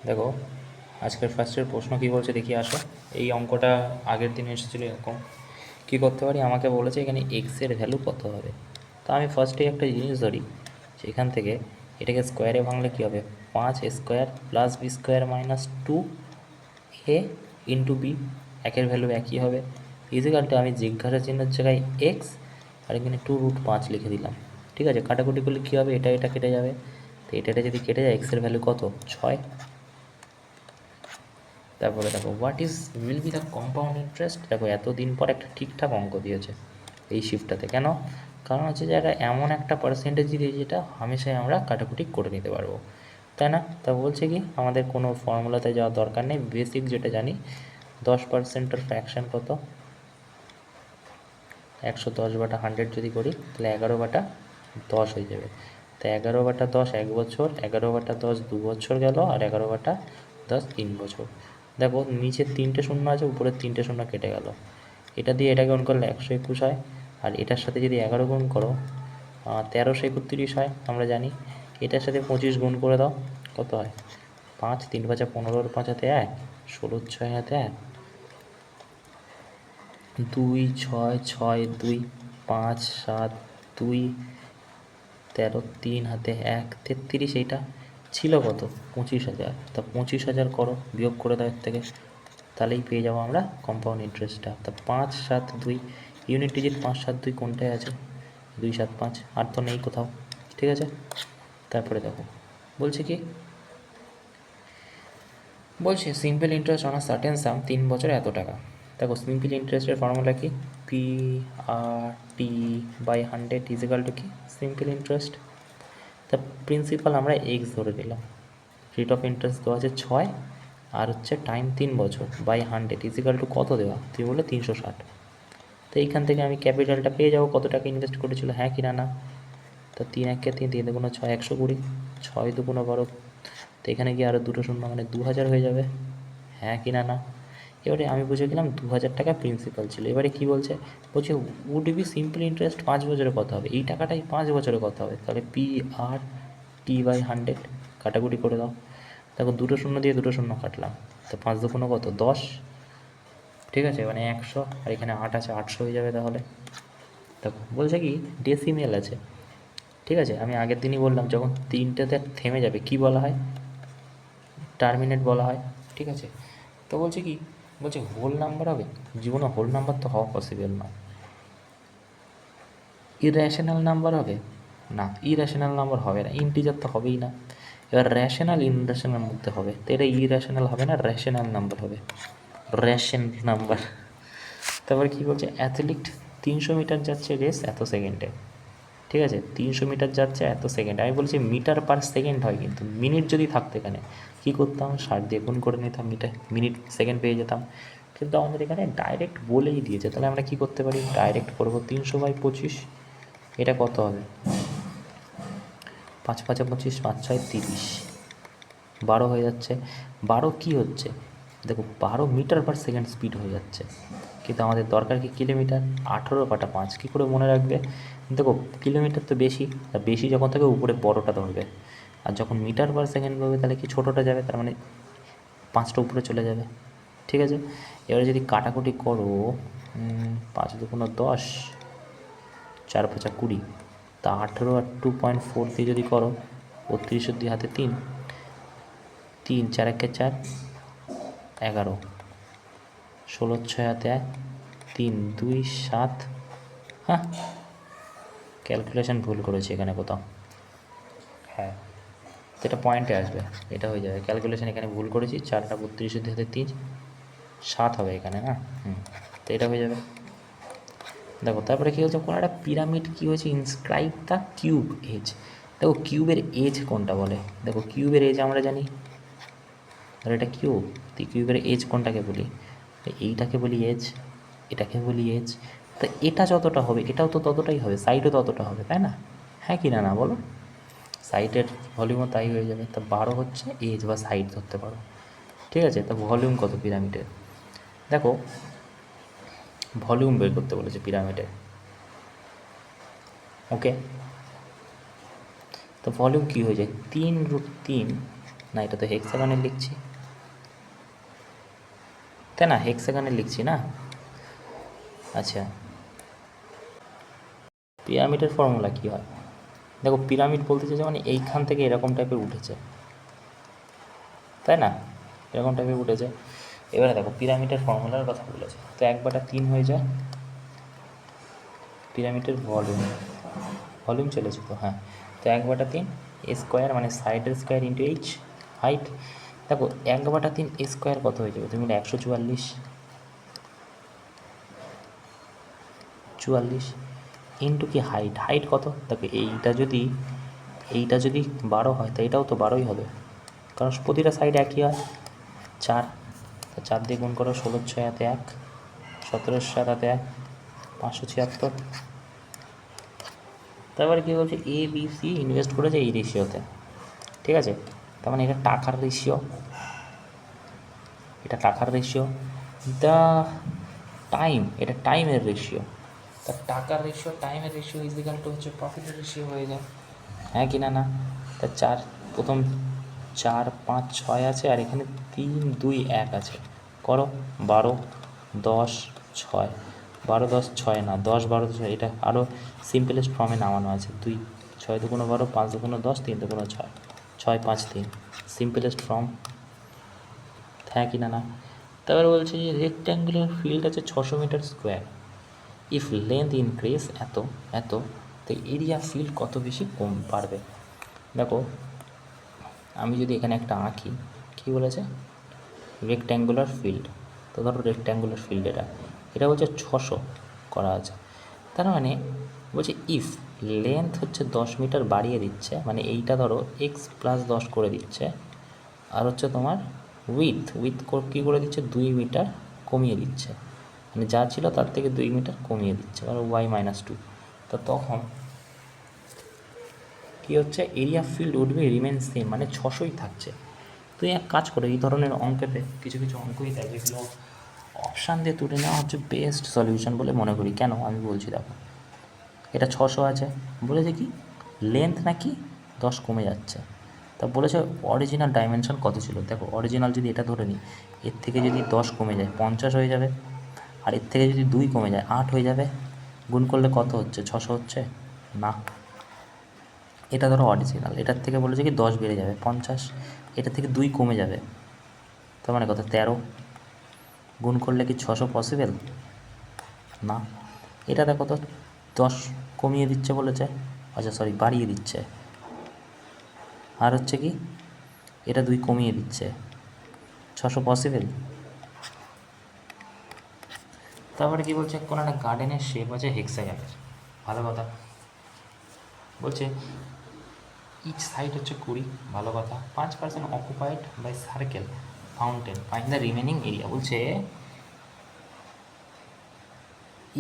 দেখো, আজকের ফার্স্টের প্রশ্ন কী বলছে দেখি আসো। এই অঙ্কটা আগের দিন এসেছিলো এরকম। কী করতে পারি, আমাকে বলেছে এখানে এক্সের ভ্যালু কত হবে। তো আমি ফার্স্টেই একটা জিনিস ধরি, সেখান থেকে এটাকে স্কোয়ারে ভাঙলে কী হবে, 5 square plus b square minus 2 a into b, একের ভ্যালু একই হবে। ইজিক্যালটা আমি জিজ্ঞাসা চিহ্নের জায়গায় এক্স আর এখানে 2√5 লিখে দিলাম। ঠিক আছে, কাটাকুটি করলে কী হবে, এটা এটা কেটে যাবে। তো এটা যদি কেটে যায়, এক্সের ভ্যালু কত, 6। তারপরে দেখো what is will be the compound interest. দেখো এতদিন পর একটা ঠিকঠাক অঙ্ক দিয়েছে এই শিফটটাতে। কেন? কারণ হচ্ছে যে এটা এমন একটা পার্সেন্টেজ দিয়েছে যেটা হামেশাই আমরা কাটাকুটি করে নিতে পারবো, তাই না? তা বলছে কি আমাদের কোনো ফর্মুলাতে যাওয়ার দরকার নেই, বেসিক যেটা জানি 10%-এর ফ্র্যাকশান কত, 110/100 যদি করি তাহলে 11/10 হয়ে যাবে। তো 11/10 1 বছর, 11/10 2 বছর গেল, আর 11/10 3 বছর। দেখো নিচের 3টে শূন্য আছে, উপরের 3টে শূন্য কেটে গেল। এটা দিয়ে এটা গুণ করলে 121 হয়, আর এটার সাথে যদি 11 গুণ করো 1331 হয় আমরা জানি। এটার সাথে 25 গুণ করে দাও, কত হয়, 5 3 5 15, 5 হাতে 1, 16 6 হাতে 1, 2 6 6 2, 5 7 2, 13 3 হাতে 1, 33। এইটা ছিল কত, 25,000। তা 25,000 করো, বিয়োগ করে দাও এর থেকে, তাহলেই পেয়ে যাবো আমরা কম্পাউন্ড ইন্টারেস্টটা। তা 5 7 2, ইউনিট ডিজিট 5 7 2 কোনটায় আছে, 2 7 5, আর তো নেই কোথাও। ঠিক আছে, তারপরে দেখো বলছে কি, বলছে simple interest on a certain sum, 3 বছরে এত টাকা। দেখো সিম্পল ইন্টারেস্টের ফর্মুলা কি, P/100 ইজিক্যাল টু কি, সিম্পল ইন্টারেস্ট। তা প্রিন্সিপাল আমরা এক্স ধরে দিলাম, রেট অফ ইন্টারেস্ট দেওয়া আছে 6, আর হচ্ছে টাইম 3 বছর বাই 100 ইজিক্যাল টু কত দেওয়া, তুই বলে 360। তো এইখান থেকে আমি ক্যাপিটালটা পেয়ে যাবো, কত টাকা ইনভেস্ট করেছিল, হ্যাঁ কি না না। তো 3 1 3, 3 2 6, 120, 6 2 12। তো এখানে গিয়ে আরও দুটো শূন্য মানে 2000 হয়ে যাবে, হ্যাঁ কি না না। এবারে আমি বুঝে গেলাম 2000 টাকা প্রিন্সিপাল ছিল। এবারে কি বলছে, বলছে উড বি সিম্পল ইন্টারেস্ট 5 বছরে কত হবে, এই টাকাটাই 5 বছরে কত হবে। তাহলে P/100 কাটাকুটি করে দাও। দেখো দুটো শূন্য দিয়ে দুটো শূন্য কাটলাম, তো 5 2 কত, 10। ঠিক আছে, মানে 100, আর এখানে 8 আছে, 800 হয়ে যাবে তাহলে। দেখো বলছে কি ডেসিমেল আছে। ঠিক আছে, আমি আগের দিনই বললাম যখন 3টেতে থেমে যাবে কি বলা হয়, টার্মিনেট বলা হয়। ঠিক আছে, তো বলছে কি, বলছে হোল নাম্বার হবে, জীবনে হোল নাম্বার তো হওয়া পসিবল নয়। ইররেশনাল নাম্বার হবে না, ইরেশনাল নাম্বার হবে না, ইন্টিজার তো হবেই না। এবার র্যাশনাল ইনরেশনাল মধ্যে হবে, তো এটা ইরেশনাল হবে না, র্যাশনাল নাম্বার হবে, র্যাশন নাম্বার। তারপর কী বলছে, অ্যাথলিট 300 মিটার যাচ্ছে রেস এত সেকেন্ডে। ঠিক আছে, 300 মিটার যাচ্ছে এত সেকেন্ড, আমি বলছি মিটার পার সেকেন্ড হয়, কিন্তু মিনিট যদি থাকতো এখানে কী করতাম, 60 দিয়ে গুণ করে নিতাম, মিনিট সেকেন্ড পেয়ে যেতাম। কিন্তু আমাদের এখানে ডাইরেক্ট বলেই দিয়েছে, তাহলে আমরা কী করতে পারি, ডাইরেক্ট করবো 300/25। এটা কত হবে, 5 5 25, 5 6 30, 12 হয়ে যাচ্ছে। 12 কী হচ্ছে, দেখো 12 মিটার পার সেকেন্ড স্পিড হয়ে যাচ্ছে, কিন্তু আমাদের দরকার কি কিলোমিটার। 18/5 কী করে মনে রাখবে, দেখো কিলোমিটার তো বেশি, আর বেশি যখন থাকে উপরে বড়টা ধরবে, আর যখন মিটার পার সেকেন্ড বলবে তাহলে কি ছোটোটা যাবে, তার মানে 5টা উপরে চলে যাবে। ঠিক আছে, এবারে যদি কাটাকুটি করো, 5 2 10, 4 5 20, তা 18 আর 2.4 দিয়ে যদি করো, 32 দিয়ে হাতে 3, 3 4 1 4, 11, 16 6 হাতে 1, 3 2 7। হ্যাঁ, ক্যালকুলেশন ভুল করেছি এখানে কোথাও, হ্যাঁ এটা পয়েন্টে আসবে, এটা হয়ে যাবে, ক্যালকুলেশন এখানে ভুল করেছি, 4টা 32 দিয়ে 3, 7 হবে এখানে না, তো এটা হয়ে যাবে। দেখো তারপরে কী হচ্ছে, কোনো একটা পিরামিড কী হয়েছে, ইনস্ক্রাইব দ্য কিউব এজ। দেখো কিউবের এজ কোনটা বলে, দেখো কিউবের এজ আমরা জানি, আর এটা কিউব, তো কিউবের এজ কোনটাকে বলি, এইটাকে বলি এজ, এটাকে বলি এজ। তো এটা যতটা হবে এটাও তো ততটাই হবে, সাইডও ততটা হবে, তাই না, হ্যাঁ কি না না বলো, সাইটের ভলিউমও তাই হয়ে যাবে। তা 12 হচ্ছে এজ বা সাইড ধরতে পারো। ঠিক আছে, তা ভলিউম কত পিরামিডের, দেখো ভলিউম বের করতে বলেছে পিরামিডের। ওকে, তো ভলিউম কী হয়ে যায়, 3√3 না, এটা তো হেক্সাগনে লিখছি, তাই না? হেক্সাগনে লিখছি না? আচ্ছা, পিরামিডের ফর্মুলা কী হয়? দেখো, পিরামিড বলতে চাইছে মানে এইখান থেকে এরকম টাইপের উঠেছে, তাই না? এরকম টাইপের উঠেছে। এবারে দেখো, পিরামিডের ফর্মুলার কথা বলেছে, তো 1/3 হয়ে যায় পিরামিডের ভলিউম চলেছে তো, হ্যাঁ। তো 1/3 স্কোয়ার মানে সাইডের স্কোয়ার ইন্টু এইচ, হাইট। দেখো 1/3 স্কোয়ার কত হয়ে যাবে? তুমি 144 ইন্টু কি হাইট, হাইট কত? দেখো এইটা যদি 12 হয় তো এটাও তো 12ই হবে, কারণ প্রতিটা সাইড একই হয়। 4, তো 4 দিয়ে গুণ করো, 16 6 হাতে 1, 17 7 হাতে 1, 576। তারপরে কী বলছে, এ বি সি ইনভেস্ট করেছে এই রেশিওতে, ঠিক আছে? তার মানে এটা টাকার রেশিও, দ্য টাইম, এটা টাইমের রেশিও। তা টাকার রেশিও টাইমের রেশিও ইজিক্যাল টু হচ্ছে প্রফিটের রেশিও হয়ে যায়, হ্যাঁ কি না? না, তা প্রথম 4 5 6 আছে, আর এখানে 3 2 1 আছে, করো 12 10 6, 12 10 6 না, 10 12 6, এটা আরও সিম্পলেস্ট ফর্মে নামানো আছে। 2 6 2 12, 5 2 10, 3 2 6, 6 5 3, সিম্পলেস্ট ফর্ম, হ্যাঁ কি না? না। তারপরে বলছে যে রেক্ট্যাঙ্গুলার ফিল্ড আছে 600 metre square, if length increase এত তো এরিয়া ফিল্ড কত বেশি কম বাড়বে? দেখো, আমি যদি এখানে একটা আঁকি, কী বলেছে? রেক্ট্যাঙ্গুলার ফিল্ড, তো ধরো রেক্ট্যাঙ্গুলার ফিল্ড এটা বলছে 600 করা আছে, তার মানে বলছে ইফ লেন্থ হচ্ছে 10 মিটার বাড়িয়ে দিচ্ছে, মানে এইটা ধরো x+10 করে দিচ্ছে, আর হচ্ছে তোমার উইথ কী করে দিচ্ছে, 2 মিটার কমিয়ে দিচ্ছে, মানে যা ছিল তার থেকে 2 মিটার কমিয়ে দিচ্ছে, আর y-2, তো তখন কী হচ্ছে, এরিয়া ফিল্ড উঠবে রিমেন সেম, মানে 600ই থাকছে। তুই এক কাজ করে, এই ধরনের অঙ্কেতে কিছু অঙ্কই দেয় যেগুলো অপশান দিয়ে তুলে নেওয়া হচ্ছে বেস্ট সলিউশন বলে মনে করি। কেন আমি বলছি, দেখো এটা 600 আছে, বলেছে কি লেন্থ নাকি 10 কমে যাচ্ছে, তা বলেছে অরিজিনাল ডাইমেনশন কত ছিল। দেখো অরিজিনাল যদি এটা ধরে নিই, এর থেকে যদি 10 কমে যায় 50 হয়ে যাবে, আর এর থেকে যদি 2 কমে যায় 8 হয়ে যাবে, গুণ করলে কত হচ্ছে, 600 হচ্ছে না। এটা ধরো অরিজিনাল, এটার থেকে বলেছে কি 10 বেড়ে যাবে 50, এটা থেকে 2 কমে যাবে, তার মানে কত 13, গুণ করলে কি 600 পসিবল না। এটা দেখো তো 10 কমিয়ে দিচ্ছে বলেছে, আচ্ছা সরি বাড়িয়ে দিচ্ছে, আর হচ্ছে কি এটা 2 কমিয়ে দিচ্ছে, 600 পসিবল। তারপরে কি বলছে, কোনো একটা গার্ডেনের শেপ আছে হেক্সাগনের, ভালো কথা। বলছে ইচ সাইড হচ্ছে 20, ভালো কথা। 5% occupied by circle fountain, find the remaining area. বলছে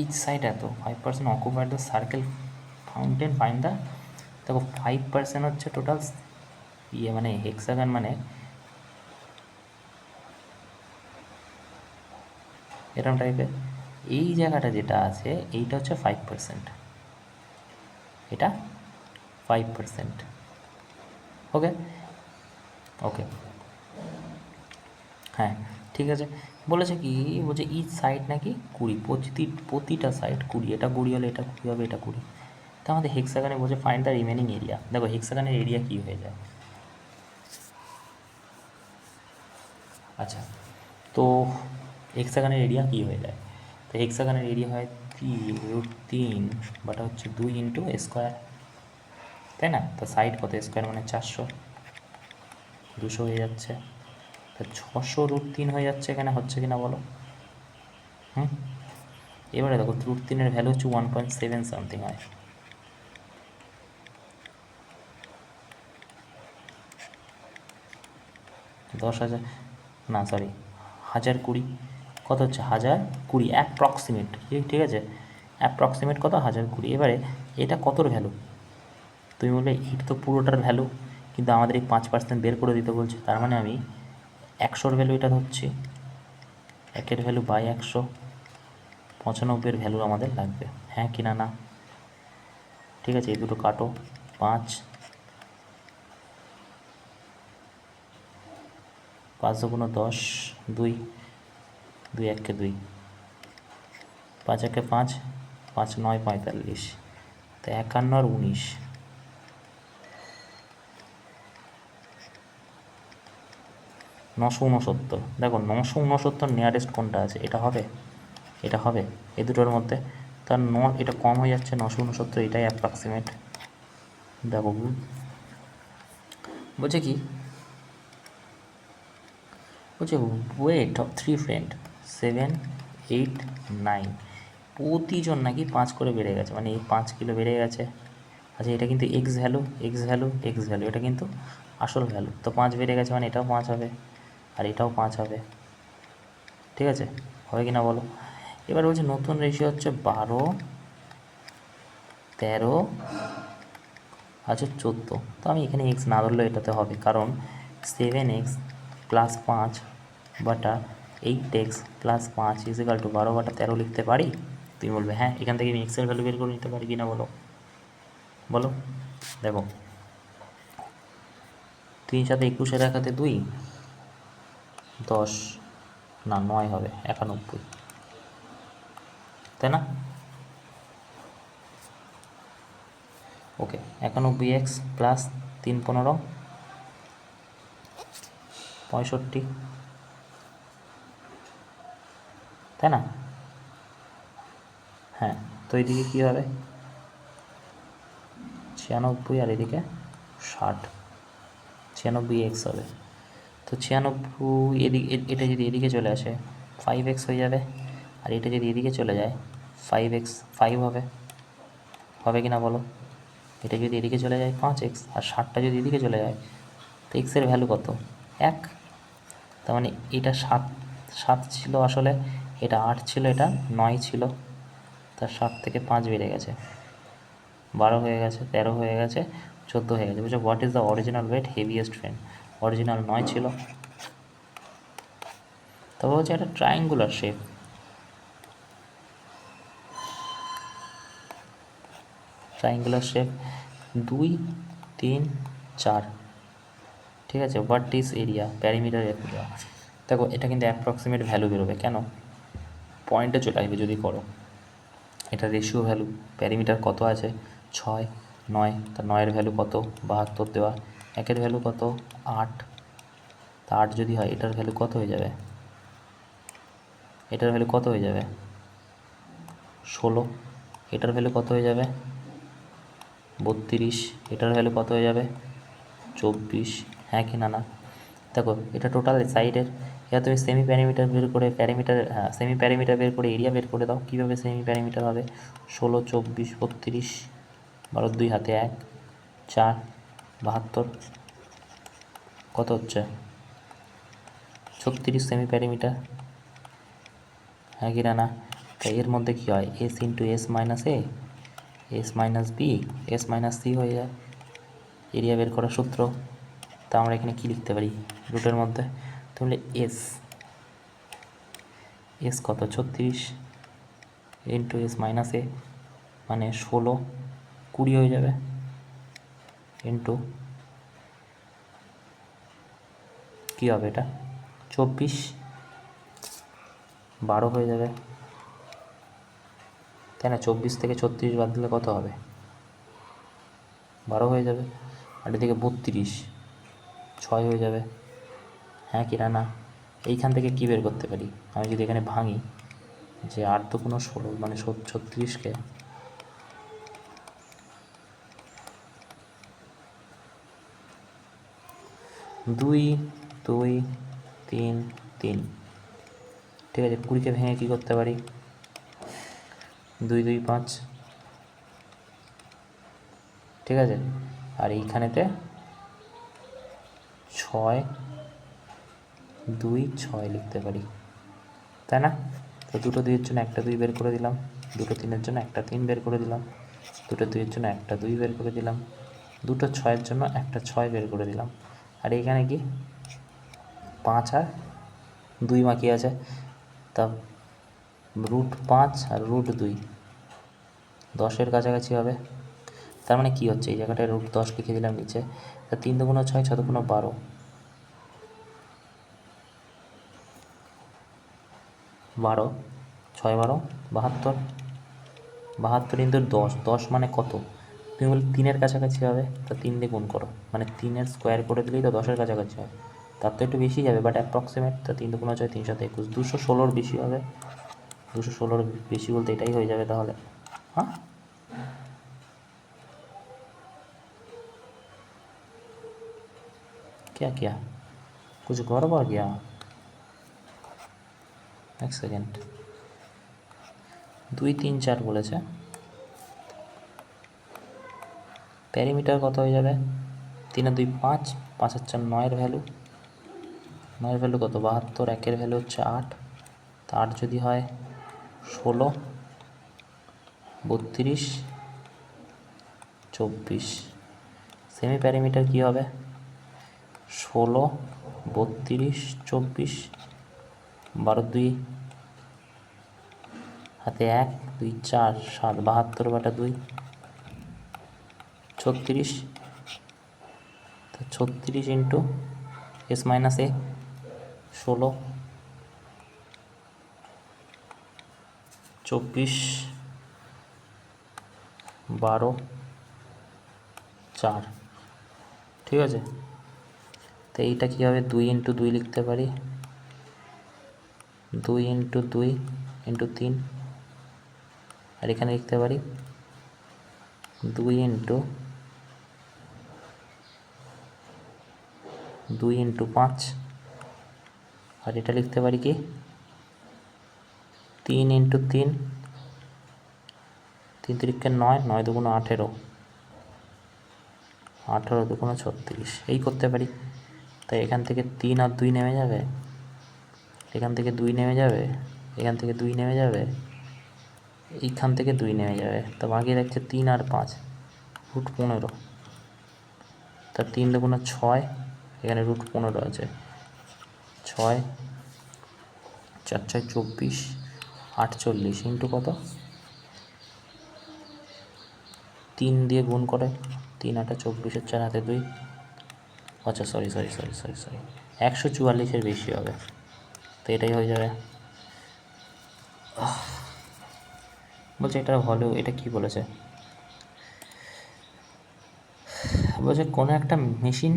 ইচ সাইড এত, 5% occupied the circle fountain, find the. দেখো 5% হচ্ছে টোটাল মানে হেক্সাগন, মানে এরকম টাইপের এই জায়গাটা যেটা আছে এইটা হচ্ছে 5%, এটা 5%, ওকে ওকে, হ্যাঁ ঠিক আছে। বলেছে কি, বলছে ইচ সাইড নাকি 20, প্রতিটা সাইড 20, এটা 20 হলে এটা 20 হবে, এটা 20। তো আমাদের হেক্সাগনে বলছে ফাইন্ড দ্য রিমেনিং এরিয়া। দেখো হেক্সাগনের এরিয়া কী হয়ে যায়, আচ্ছা তো হেক্সাগনের এরিয়া কী হয়ে যায়, তো হেক্সাগনের এরিয়া হয় 3√3/2 ইন্টু স্কোয়ার, তাই না? তো সাইড কত, স্কোয়ার মানে 400, 200 হয়ে যাচ্ছে, তা 600√3 হয়ে যাচ্ছে, এখানে হচ্ছে কি না বলো? এবারে দেখো √3 ভ্যালু হচ্ছে 1.7 সামথিং হয়, 10,000 না সরি 1020, কত হচ্ছে 1020 অ্যাপ্রক্সিমেট, ঠিক আছে, অ্যাপ্রক্সিমেট কত 1020। এবারে এটা কতর ভ্যালু, তুমি বললে এটা তো পুরোটার ভ্যালু, কিন্তু আমাদের এই 5% বের করে দিতে বলছে, তার মানে আমি 100-র ভ্যালু এটা ধরছি, 1-এর ভ্যালু বাই 100, 95-এর ভ্যালু আমাদের লাগবে, হ্যাঁ কি না? না, ঠিক আছে, এই দুটো কাটো, 5 5 দুগুণ 10, 2, 2 1 2, 5 1 5, 5 9 45, তো 51 আর 19, 969। দেখো 969 নিয়ারেস্ট কোনটা আছে, এটা হবে, এটা হবে এই দুটোর মধ্যে, তার এটা কম হয়ে যাচ্ছে 969, এটাই অ্যাপ্রক্সিমেট। দেখো বলছে কি, বলছে ওয়েট অফ 3 ফ্রেন্ড 7, 8, 9, প্রতিজন নাকি 5 করে বেড়ে গেছে, মানে এই 5 কিলো বেড়ে গেছে। আচ্ছা এটা কিন্তু x value, x value, x value, এটা কিন্তু আসল ভ্যালু, তো 5 বেড়ে গেছে মানে এটাও 5 হবে, আর এটাও 5 হবে, ঠিক আছে, হবে কি না বলো। এবার বলছে নতুন রেশিও হচ্ছে 12, 13, আচ্ছা 14, তো আমি এখানে এক্স না ধরলেও এটাতে হবে, কারণ 7x প্লাস 5 বাটা 8x প্লাস 5 ইজিক্যাল টু 12 বাটা 13 লিখতে পারি। তুমি বলবে হ্যাঁ, এখান থেকে আমি এক্সের ভ্যালু বের করে নিতে পারি কি না বলো, বলো। দেখো 3 7 21, 2, 10, না 9 হবে 91, তাই না? ওকে, 91x প্লাস 3 15, 65, তাই না? হ্যাঁ, তো এদিকে কী হবে 96, আর এদিকে 60, 96x হবে। তো 96 এদিকে, এটা যদি এদিকে চলে আসে 5x হয়ে যাবে, আর এটা যদি এদিকে চলে যায় 5x 5 হবে, হবে কি না বলো। এটা যদি এদিকে চলে যায় 5x, আর 60টা যদি এদিকে চলে যায়, তো এক্সের ভ্যালু কত 1, তার মানে এটা 7 7 ছিল আসলে, এটা 8 ছিল, এটা 9 ছিল, তার 7 থেকে 5 বেড়ে গেছে, 12 হয়ে গেছে, 13 হয়ে গেছে, 14 হয়ে গেছে। বুঝছো, what is the original weight heaviest friend, original 9 ছিল। তবে হচ্ছে একটা ট্রায়াঙ্গুলার শেপ, ট্রায়াঙ্গুলার শেপ 2, 3, 4, ঠিক আছে। What is area, perimeter area. দেখো এটা কিন্তু অ্যাপ্রক্সিমেট ভ্যালু বেরোবে, কেন পয়েন্টে চলে আসবে যদি করো, এটা রেশিও ভ্যালু, প্যারিমিটার কত আছে 6, 9, তা 9-এর ভ্যালু কত 72 দেওয়া, 1-এর ভ্যালু কত 8, তা 8 যদি হয় এটার ভ্যালু কত হয়ে যাবে, এটার ভ্যালু কত হয়ে যাবে 16, এটার ভ্যালু কত হয়ে যাবে 32, এটার ভ্যালু কত হয়ে যাবে 24, হ্যাঁ কি না না। দেখো এটা টোটাল সাইডের, এবার তুমি সেমি প্যারিমিটার বের করে প্যারিমিটার, হ্যাঁ সেমি প্যারিমিটার বের করে এরিয়া বের করে দাও। কীভাবে সেমি প্যারিমিটার হবে 16, 24, 32, 12 2 হাতে 1, 4, 72, কত হচ্ছে 36 সেমি প্যারিমিটার, হ্যাঁ কি না না। তাই এর মধ্যে কী হয় s into s minus a, s minus b, s minus c হয়ে যায় এরিয়া বের করার সূত্র। তা আমরা এখানে কী লিখতে পারি রুটের মধ্যে, তাহলে এস, এস কত 36 ইন্টু এস মাইনাস এ, মানে 16, 20 হয়ে যাবে, ইন্টু কী হবে এটা 24, 12 হয়ে যাবে, তাই না। 24 থেকে 36 বাদ দিলে কত হবে 12 হয়ে যাবে, আর এদিকে 32, 6 হয়ে যাবে, হ্যাঁ কি না না। এইখান থেকে কী বের করতে পারি, আমি যদি এখানে ভাঙি যে 8 2 16, মানে 36কে 2, 2, 3, 3, ঠিক আছে। 20কে ভেঙে কী করতে পারি 2 2 5, ঠিক আছে। আর এইখানেতে 6 2 6 লিখতে পারি, তাই না। তো দুটো 2-এর জন্য একটা 2 বের করে দিলাম, দুটো 3-এর জন্য একটা 3 বের করে দিলাম, দুটো 2-এর জন্য একটা 2 বের করে দিলাম, দুটো 6-এর জন্য একটা 6 বের করে দিলাম। আর এইখানে কি 5 আর 2 বাকি আছে, তা √5 আর √2, 10-এর কাছাকাছি হবে। তার মানে কী হচ্ছে এই জায়গাটায় √10 লিখে দিলাম নিচে, তা 3 2 6, 6 2 12, 12, 6 12 72, 72 ইন্টু 10, 10 মানে কত? তুমি বলে 3-এর কাছাকাছি হবে, তো 3 দিয়ে গুণ করো, মানে 3-এর স্কোয়ার করে দিলেই তো 10-এর কাছাকাছি হবে, তার তো একটু বেশি যাবে বাট অ্যাপ্রক্সিমেট, তো 3 2 6 321, 216-র বেশি হবে, 216-র বেশি বলতে এটাই হয়ে যাবে তাহলে। हाँ क्या किया, कुछ गड़बड़ गया? এক সেকেন্ড, 2 3 4 বলেছে, প্যারিমিটার কত হয়ে যাবে? 3 আর 2 5, 5 আর 4 9-এর ভ্যালু, 9-এর ভ্যালু কত? 72, 1-এর ভ্যালু হচ্ছে 8, তা 8 যদি হয় 16, 32, 24, সেমি প্যারিমিটার কী হবে? 16, 32, 24, 12 2 হাতে 1 2 4 7, 72 বাটা 2 36, তো 36 ইন্টু এস মাইনাস এ 16, 24, 12, 4, ঠিক আছে। তো এইটা কী হবে? 2 ইন্টু 2 লিখতে পারি, 2 ইন্টু 2 ইন্টু 3, আর এখানে লিখতে পারি 2 ইন্টু 2 ইন্টু 5, আর এটা লিখতে পারি কি 3 ইন্টু 3, 3 3 9, 9 2 18, 18 2 36, এই করতে পারি। তাই এখান থেকে 3 আর 2 নেমে যাবে, এখান থেকে 2 নেমে যাবে, এখান থেকে 2 নেমে যাবে, এইখান থেকে 2 নেমে যাবে, তো বাকি থাকছে 3 আর 5, রুট 15, তা 3 2 6, এখানে রুট 15 আছে, 6 4 6 24, 48 ইন্টু কত? 3 দিয়ে গুণ করে, 3 8 24, 4 হাতে 2, আচ্ছা সরি 144-এর বেশি হবে, তো এটাই হয়ে যাবে। বলছে এটা হলেও এটা কি বলেছে? বলছে কোনো একটা মেশিন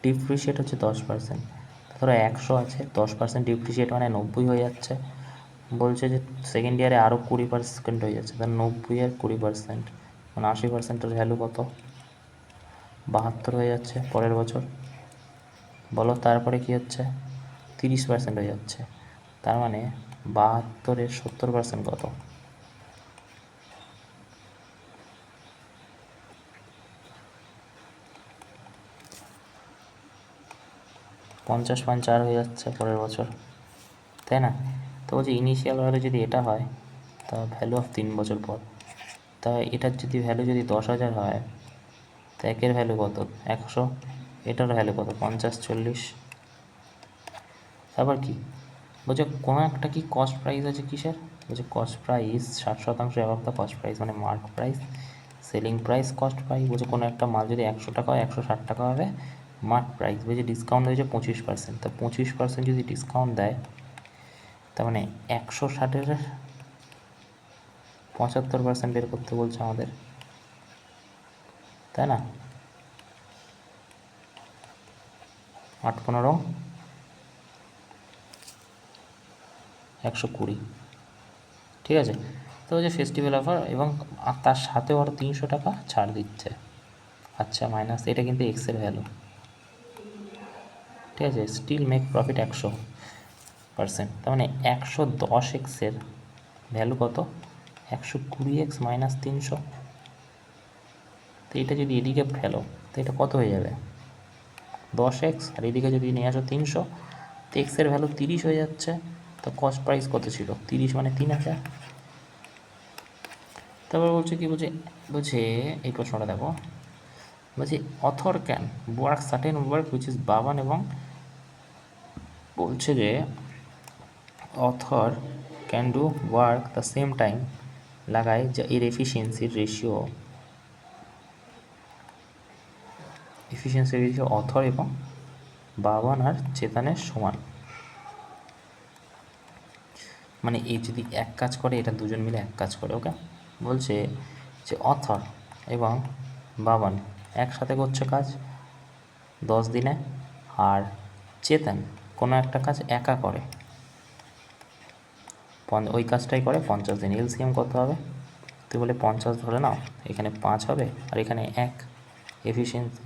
ডিপ্রিসিয়েট হচ্ছে 10%, ধরো 100 আছে, 10% ডিপ্রিসিয়েট মানে 90 হয়ে যাচ্ছে, বলছে যে সেকেন্ড ইয়ারে আরও 20% হয়ে যাচ্ছে, তাহলে 90 আর 20% মানে 80%-এর ভ্যালু কত? 72 হয়ে যাচ্ছে পরের বছর। বলো তারপরে কি হচ্ছে? 30% হয়ে যাচ্ছে, তার মানে 72-এর 70% কত? 50.4 হয়ে যাচ্ছে পরের বছর, তাই না? তো বলছে ইনিশিয়াল ভ্যালু যদি এটা হয়, তা ভ্যালু অফ 3 বছর পর, তা এটার যদি ভ্যালু যদি 10,000 হয়, তো একের ভ্যালু কত? 100, এটার ভ্যালু কত? 50 40, তারপর কি বলছে? কোনো একটা কি কস্ট প্রাইস আছে কিসের? বলছে cost price 60% above the cost price, মানে mark price, selling price, cost price. বলছে কোনো একটা মাল যদি 100 টাকা হয়, 160 টাকা হবে মার্ক প্রাইস। বলছে ডিসকাউন্ট হয়েছে 25%, তো 25% যদি ডিসকাউন্ট দেয়, তার মানে 160-এর 75% বের করতে বলছে আমাদের, তাই না? 8 15 120, ঠিক আছে। তো যে ফেস্টিভ্যাল অফার এবং আর তার সাথেও আরও 300 টাকা ছাড় দিচ্ছে, আচ্ছা মাইনাস, এটা কিন্তু এক্সের ভ্যালু, ঠিক আছে। স্টিল মেক প্রফিট 100%, তার মানে 110 এক্সের ভ্যালু কত? 120x মাইনাস 300, তো এটা যদি এদিকে ফেলো তো এটা কত হয়ে যাবে? 10x, আর এদিকে যদি নিয়ে আসো 300, তো এক্সের ভ্যালু 30 হয়ে যাচ্ছে, তো কস্ট প্রাইস কত ছিল? 30 মানে 3000। তারপর বলছে কি, বলছে বলছে এই প্রশ্নটা দেখো, বলছে author can work certain work which is Baban, এবং বলছে যে author can do work the same time, লাগায় যে এর এফিসিয়েন্সির রেশিও, অথর এবং বাবান আর চেতনের সমান। মানে এ যদি এক কাজ করে, এটা দুজন মিলে এক কাজ করে। ওকে, বলছে যে অথর এবং বাবান একসাথে করছে কাজ 10 দিনে, আর চেতন কোনো একটা কাজ একা করে, ওই কাজটাই করে 50 দিন। এলসিএম কত হবে? তুই বলে 50 ধরে নাও, এখানে 5 হবে আর এখানে 1, এফিসিয়েন্সি।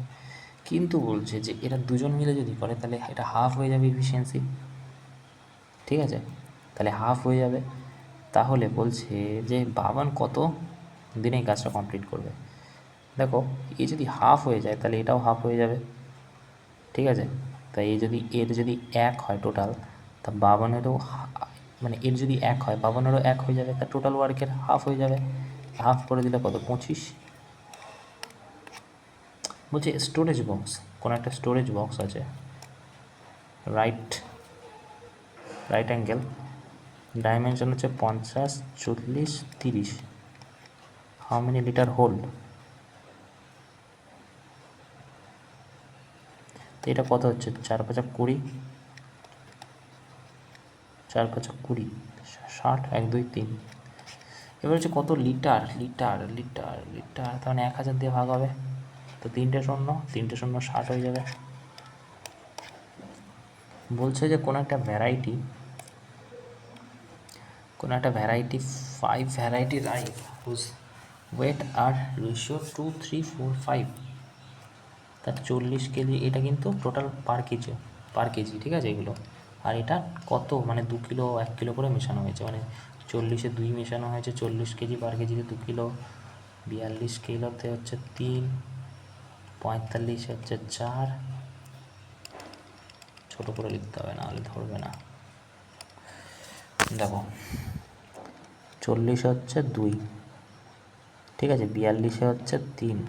কিন্তু বলছে যে এরা দুজন মিলে যদি করে তাহলে এটা হাফ হয়ে যাবে এফিসিয়েন্সি, ঠিক আছে? তাহলে হাফ হয়ে যাবে। তাহলে বলছে যে বাবান কত দিনে এই কাজটা কমপ্লিট করবে। দেখো, এ যদি হাফ হয়ে যায় তাহলে এটাও হাফ হয়ে যাবে, ঠিক আছে? তাই এই যদি এর যদি 1 হয় টোটাল, তা বাবানেরও মানে এর যদি 1 হয় বাবানেরও 1 হয়ে যাবে, তা টোটাল ওয়ার্কের হাফ হয়ে যাবে। হাফ করে দিলে কত? 25। বলছে স্টোরেজ বক্স, কোনো একটা স্টোরেজ বক্স আছে, রাইট অ্যাঙ্গেল, ডাইমেনশন হচ্ছে 50, 40, 30। How many litre hold? তো এটা কত হচ্ছে? 4 × 5 = 20, 4 × 5 = 20, 60, 1, 2, 3। এবার হচ্ছে কত লিটার, তার মানে 1000 দিয়ে ভাগ হবে, তো 3টে শূন্য 60 হয়ে যাবে। বলছে যে কোনো একটা variety 5 variety rice whose weight আর রেশিও 2, 3, 4, 5, তার 40 কেজি। এটা কিন্তু টোটাল পার কেজি, ঠিক আছে এগুলো। আর এটা কত, মানে 2 কিলো 1 কিলো করে মেশানো হয়েছে, মানে 40-এ 2 মেশানো হয়েছে, 40 কেজি পার কেজিতে 2 কিলো, 42 কিলোতে হচ্ছে 3, 45 হচ্ছে 4, ছোটো করে লিখতে হবে না হলে ধরবে না। দেখো 40 হচ্ছে 2, ঠিক আছে, 42 হচ্ছে 3,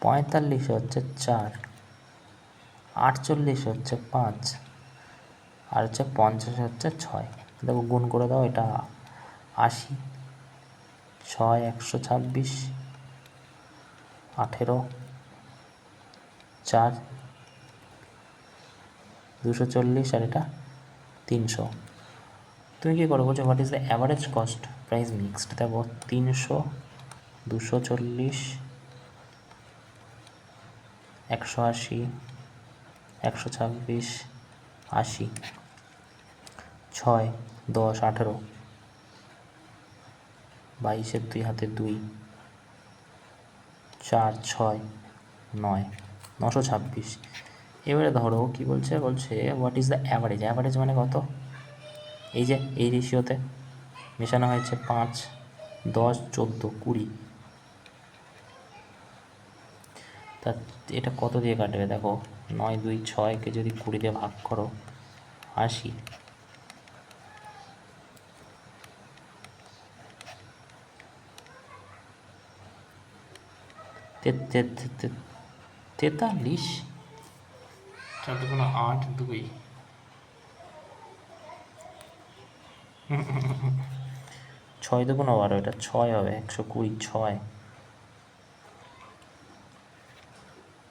45 হচ্ছে 4, 48 হচ্ছে 5, আর হচ্ছে 50 হচ্ছে 6। দেখো গুণ করে দাও, এটা 80, 6, 126, 18, 4, 240, আর এটা 300। তুমি কী করো? বলছো what is the average cost price mixed. দেখো 300, 240, 180, 126, 80, 6, 10, 18, 22-এর 2 হাতে 2, 4, 6, 9, 926। এবারে ধরো কি বলছে হোয়াট ইজ দ্য অ্যাভারেজ মানে কত? এই যে এই রেশিওতে মেশানো হয়েছে 5, 10, 14, 20, তা এটা কত দিয়ে কাটবে? দেখো 9, 2, 6কে যদি 20 দিয়ে ভাগ করো, 80। তেতাল্লিশ, 4 × 8, 2, 6 × 12, এটা 6 হবে, 120, 6,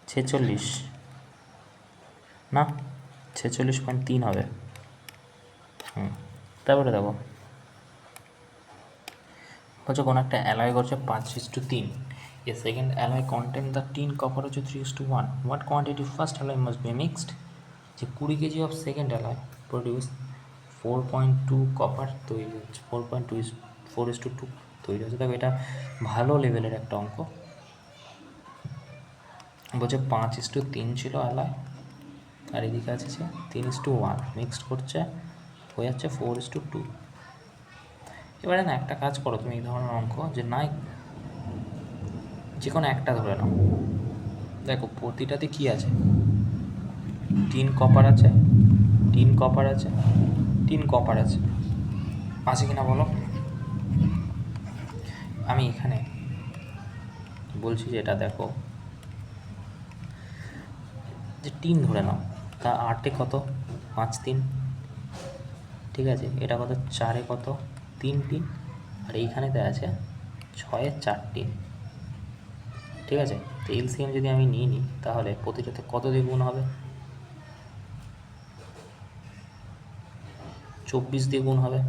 46 না, 46.3 হবে। তারপরে দেখো বলছে কোনো একটা অ্যালয় করছে 5:3, a second alloy content the tin copper হচ্ছে 3:1, what quantity first alloy must be mixed. যে 20 kg of second alloy produce 4.2 copper তৈরি হচ্ছে, 4.2 তৈরি হচ্ছে। তবে এটা ভালো লেভেলের একটা অঙ্ক। বলছে 5:3 ছিল অ্যালয়, আর এদিকে আছে যে 3:1 মিক্সড করছে, হয়ে যাচ্ছে 4:2। এবারে না একটা কাজ করো তুমি, এই ধরনের অঙ্ক যে নাই যে কোনো একটা ধরে নাও। দেখো প্রতিটাতে কি আছে? টিন কপার আছে, আছে কিনা বলো? আমি এখানে বলছি যে এটা দেখো যে টিন ধরে নাও, তা 8-এ কত? 5, 3, ঠিক আছে। এটা কত? 4-এ কত? 3 টিন, আর এইখানেতে আছে 6-এ 4 টিন, ঠিক আছে। তো এলসিএম যদি আমি নিই তাহলে প্রতিটাতে কত দিয়ে গুণ হবে? 24 দিয়ে গুণ হবে,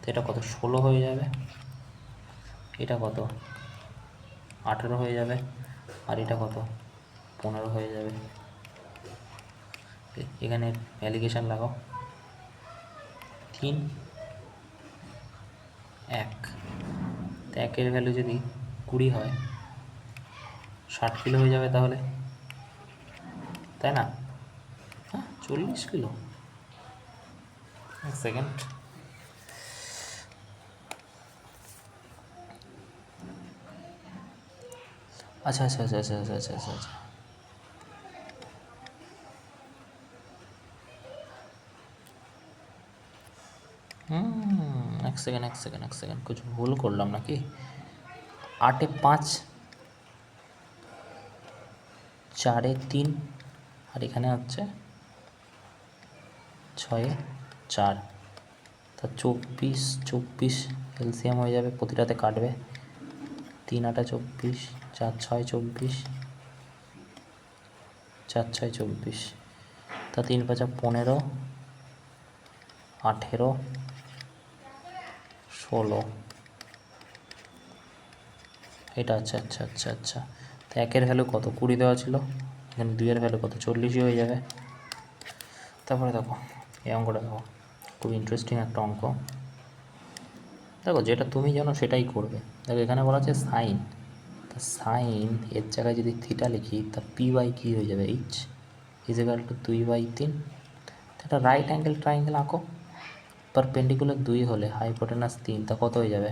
তো এটা কত 16 হয়ে যাবে, এটা কত 18 হয়ে যাবে, আর এটা কত 15 হয়ে যাবে। এখানে অ্যালিগেশন লাগাও, 3 1, তো 1-এর ভ্যালু যদি 20 হয় 60 কিলো হয়ে যাবে তাহলে, তাই না? হ্যাঁ 40 কিলো। এক সেকেন্ড, আচ্ছা আচ্ছা আচ্ছা আচ্ছা আচ্ছা আচ্ছা আচ্ছা আচ্ছা, এক সেকেন্ড এক সেকেন্ড এক সেকেন্ড, কিছু ভুল করলাম নাকি? 8-এ 5, 4-এ 3, আর এখানে হচ্ছে 6-এ 4, তা 24 24 এলসিএম হয়ে যাবে, প্রতিটাতে কাটবে, 3 8 24, 4 6 24, 4 6 24, তা 3 5 15, 18 16, এটা আচ্ছা আচ্ছা আচ্ছা আচ্ছা, তো 1-এর ভ্যালু কত 20 দেওয়া ছিল, এখানে 2-এর ভ্যালু কত 40 হয়ে যাবে। তারপরে দেখো এই অঙ্কটা দেখো, খুব ইন্টারেস্টিং একটা অঙ্ক। দেখো যেটা তুমি জানো সেটাই করবে। দেখো এখানে বলা আছে সাইন, তা সাইন এর জায়গায় যদি থিটা লিখি তা পি বাই কী হয়ে যাবে, এইচ ইজিক্যাল টু 2/3। এটা রাইট অ্যাঙ্গেল ট্রাইঙ্গেল আঁকো, পারপেন্ডিকুলার 2 হলে হাইপোটেনাস 3, তা কত হয়ে যাবে?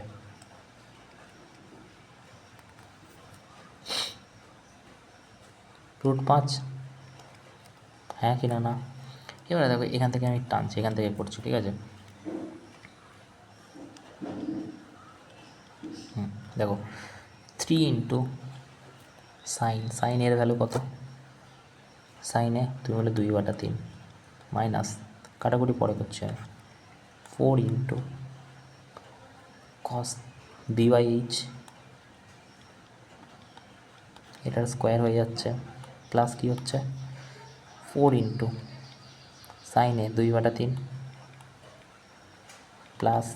√5, হ্যাঁ কি না? না, এবারে দেখো এখান থেকে আমি টানছি, এখান থেকে করছি, ঠিক আছে? দেখো 3 ইন্টু সাইন, সাইনের ভ্যালু কত, সাইনে তুমি বলে 2/3 মাইনাস, কাটাকুটি পরে করছি আমি, 4 ইন্টু কস বি/এইচ, এটার স্কোয়ার হয়ে যাচ্ছে, প্লাস কি হচ্ছে 4 ইন্টু সাইনে 2/3 প্লাস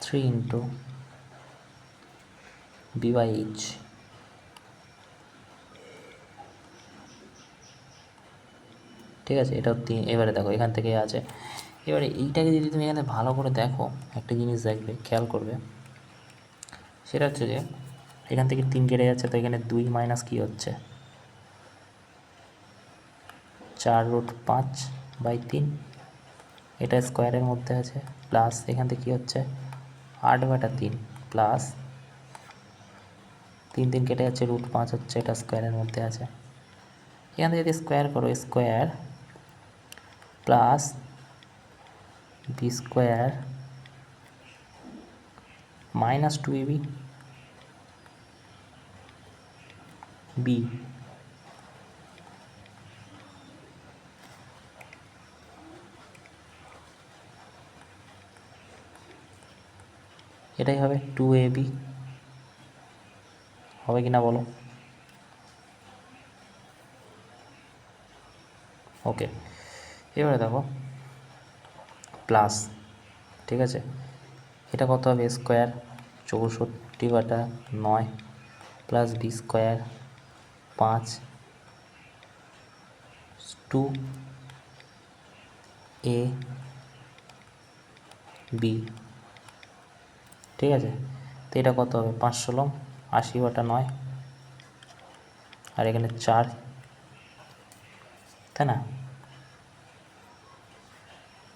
3 ইন্টু বি/এইচ, ঠিক আছে? এটা 3। এবারে দেখো এখান থেকে আছে, এবারে এইটাকে যদি তুমি এখানে ভালো করে দেখো একটা জিনিস দেখবে, খেয়াল করবে, সেটা হচ্ছে যে এখান থেকে 3 কেটে যাচ্ছে, তো এখানে 2 মাইনাস কী হচ্ছে 4√5/3, এটা স্কোয়ারের মধ্যে আছে, প্লাস এখান থেকে কী হচ্ছে 8/3 প্লাস 3 3 কেটে যাচ্ছে, √5 হচ্ছে, এটা স্কোয়ারের মধ্যে আছে। এখান থেকে যদি স্কোয়ার করো, square plus b square minus 2ab b, এটাই হবে 2ab, হবে কি না বলো? ওকে, এবারে দেখো প্লাস, ঠিক আছে, এটা কত হবে square 64/9 plus b square 5 2a b, ঠিক আছে? তো এটা কত হবে 5 × 16 80/9, আর এখানে 4, তাই না?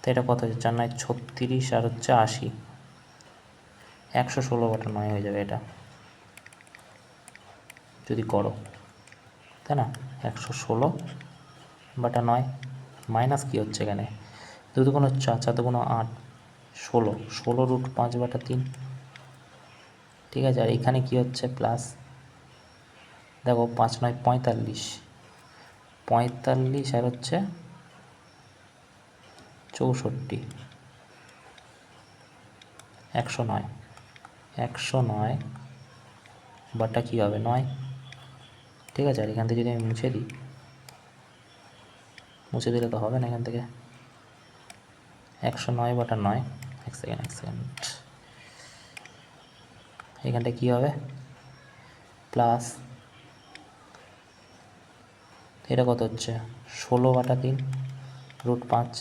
তো এটা কত হচ্ছে 4 9 36, আর হচ্ছে 80, 116/9 হয়ে যাবে এটা যদি করো, তাই না? 116/9 মাইনাস কী হচ্ছে এখানে 2 × 4 4 × 8 16, 16√5/3, ঠিক আছে? আর এখানে কী হচ্ছে প্লাস, দেখো 5 9 45, 45 আর হচ্ছে 64, 109 109 বাটা কী হবে 9, ঠিক আছে। আর এখান থেকে যদি আমি মুছে দিই, মুছে দিলে তো হবে না এখান থেকে। 109/9, এক সেকেন্ড এখানটা কী হবে, প্লাস এটা কত হচ্ছে 16/3 √5।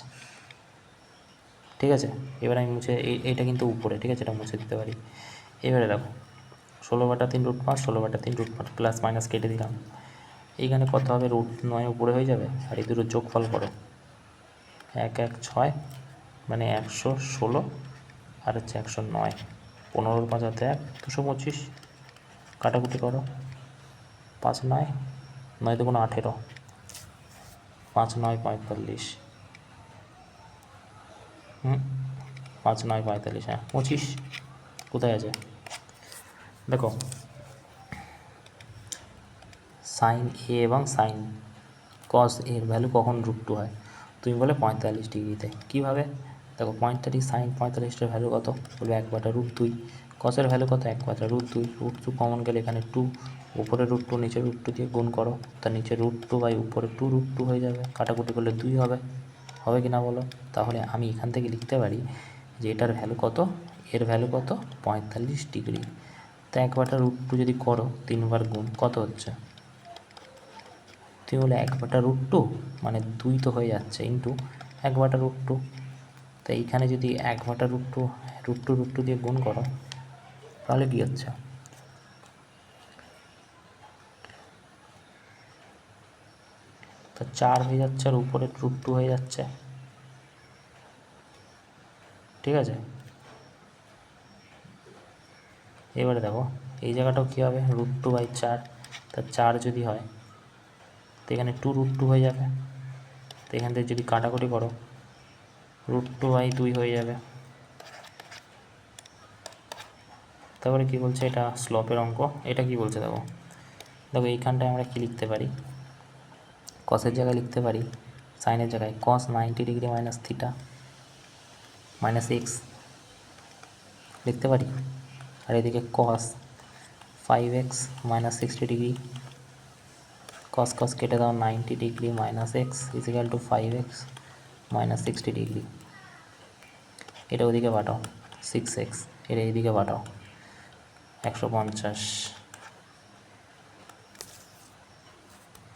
ঠিক আছে। এবার আমি মুছে এইটা কিন্তু উপরে, ঠিক আছে, এটা মুছে দিতে পারি। এবারে দেখো 16/3 √5, 16/3 √5, প্লাস মাইনাস কেটে দিলাম। এইখানে কত হবে, √9 উপরে হয়ে যাবে। আর এই দুটো যোগফল করো, 116 মানে 116, আর হচ্ছে 109, 15 5 1 225, কাটাকুটি করো, 5 9 9 2 18, 5 9 45, 5 9 45, হ্যাঁ 25 কোথায় আছে দেখো। সাইন এ এবং সাইন কস এর ভ্যালু কখন √2 হয়, তুমি বলে 45 ডিগ্রিতে। কীভাবে দেখো, 45 সাইন 45টার ভ্যালু কত, বলবে 1/√2। কসের ভ্যালু কত, 1/√2। √2 কমন গেলে এখানে 2, উপরে √2 নিচে √2 দিয়ে গুণ করো, তার নিচে √2 বাই উপরে 2√2 হয়ে যাবে, কাটাকুটি করলে 2 হবে। হবে কি না বলো। তাহলে আমি এখান থেকে লিখতে পারি যে এটার ভ্যালু কত, এর ভ্যালু কত, 45 ডিগ্রি। তা 1/√2 যদি করো 3 বার গুণ কত হচ্ছে, তুমি বলে 1/√2 মানে 2 তো হয়ে যাচ্ছে, ইন্টু 1/√2। তো এইখানে যদি 1/√2 √2 দিয়ে গুণ করো তাহলে কী হচ্ছে, তো 4 হয়ে যাচ্ছে, আর উপরে √2 হয়ে যাচ্ছে। ঠিক আছে। এবারে দেখো এই জায়গাটাও কী হবে, √2/4, তা 4 যদি হয় তো এখানে 2√2 হয়ে যাবে। তো এখান থেকে যদি কাটাকুটি করো √2/2 হয়ে যাবে। তারপরে কী বলছে, এটা স্লোপের অঙ্ক। এটা কি বলছে দেখো, দেখো এইখানটায় আমরা কী লিখতে পারি, কসের জায়গায় লিখতে পারি সাইনের জায়গায় cos 90 degree minus theta minus x লিখতে পারি। আর এদিকে cos 5x minus 60 degree, cos cos কেটে দাও, 90 degree minus x equal to 5x minus 60 degree. এটা ওদিকে পাঠাও 6x, এটা এইদিকে পাঠাও 150,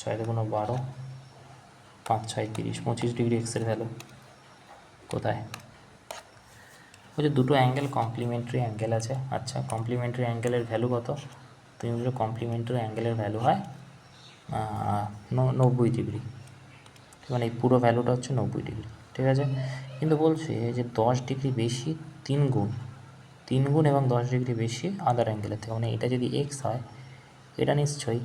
6 2 12, 5 6 30, 25 ডিগ্রি এক্সের ভ্যালু কোথায়, বলছে দুটো অ্যাঙ্গেল কমপ্লিমেন্টারি অ্যাঙ্গেল আছে। আচ্ছা, কমপ্লিমেন্টারি অ্যাঙ্গেলের ভ্যালু কত, তুমি বলছো কমপ্লিমেন্টারি অ্যাঙ্গেলের ভ্যালু হয় 90 ডিগ্রি, মানে এই পুরো ভ্যালুটা হচ্ছে 90 ডিগ্রি। ঠিক আছে। কিন্তু বলছে যে 10 ডিগ্রি বেশি 3 গুণ, 3 গুণ এবং 10 ডিগ্রি বেশি আদার অ্যাঙ্গেলের থেকে, মানে এটা যদি এক্স হয় এটা নিশ্চয়ই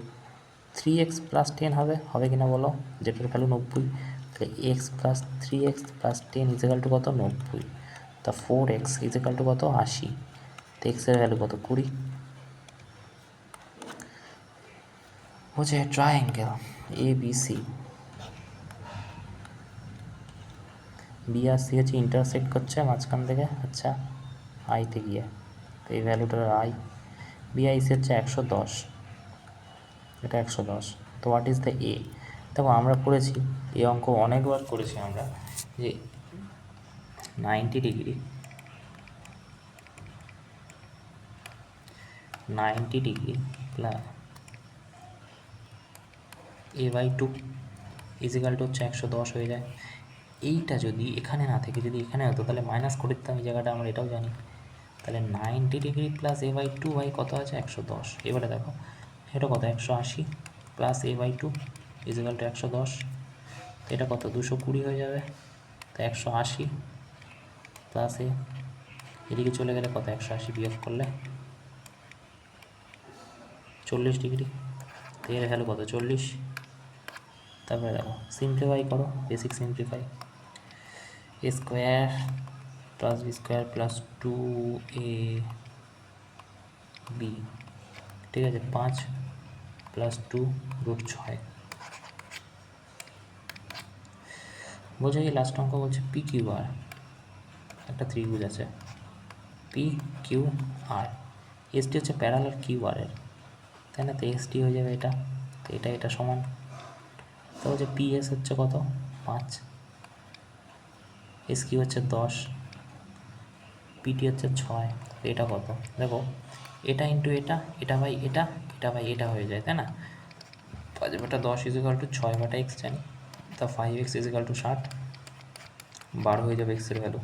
3x + 10 হবে। হবে কি না বলো, যেটার ভ্যালু 90, তাহলে x + 3x + 10 ইজিক্যাল টু কত, 90। তা 4x ইজিক্যাল টু কত, 80। তো এক্সের ভ্যালু কত, 20। বলছে ট্রায়াঙ্গেল ABC, বি আর সি হচ্ছে ইন্টারসেক্ট করছে মাঝখান থেকে, আচ্ছা আইতে গিয়ে, তো এই ভ্যালুটার আই, বিআইসি হচ্ছে 110, এটা 110। তো হোয়াট ইজ দ্য এ, দেখো আমরা করেছি এই অঙ্ক অনেকবার করেছি আমরা, যে 90 degree 90 degree plus a/2 equal to হচ্ছে 110 হয়ে যায়। এইটা যদি এখানে না থেকে যদি এখানে হতো তাহলে মাইনাস করে দিতাম এই জায়গাটা, আমরা এটাও জানি। তাহলে 90 ডিগ্রি প্লাস a/2 বাই কত আছে, 110। এবারে দেখো এটা কত, 180 প্লাস a/2 ইজিক্যাল টু 110, এটা কত, 220 হয়ে যাবে। তো 180 প্লাস এদিকে চলে গেলে কত, 180 বিয়োগ করলে 40 ডিগ্রি, তো এর ভ্যালু কত, 40। তারপরে দেখো সিম্পলিফাই করো, basic simplify, a square plus b square plus 2ab, ঠিক আছে, 5 প্লাস 2 √6। বলছে কি লাস্ট অঙ্ক বলছে পি কিউ আর, একটা ত্রিভুজ আছে পি কিউ আর, এসটি হচ্ছে প্যারালাল কিউ আর এর, তাই না, তো এসটি হয়ে যাবে এটা। তো তো এটা সমান, তো হচ্ছে PS হচ্ছে কত 5, SQ হচ্ছে 10, PT হচ্ছে 6, এটা কত দেখো, এটা ইন্টু এটা বাই এটা বাই এটা হয়ে যায়, তাই না? 5/10 = 6/x জানি, তা 5x = 60, 12 হয়ে যাবে এক্সের ভ্যালু,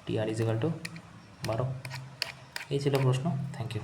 TR = 12। এই ছিল প্রশ্ন। Thank you.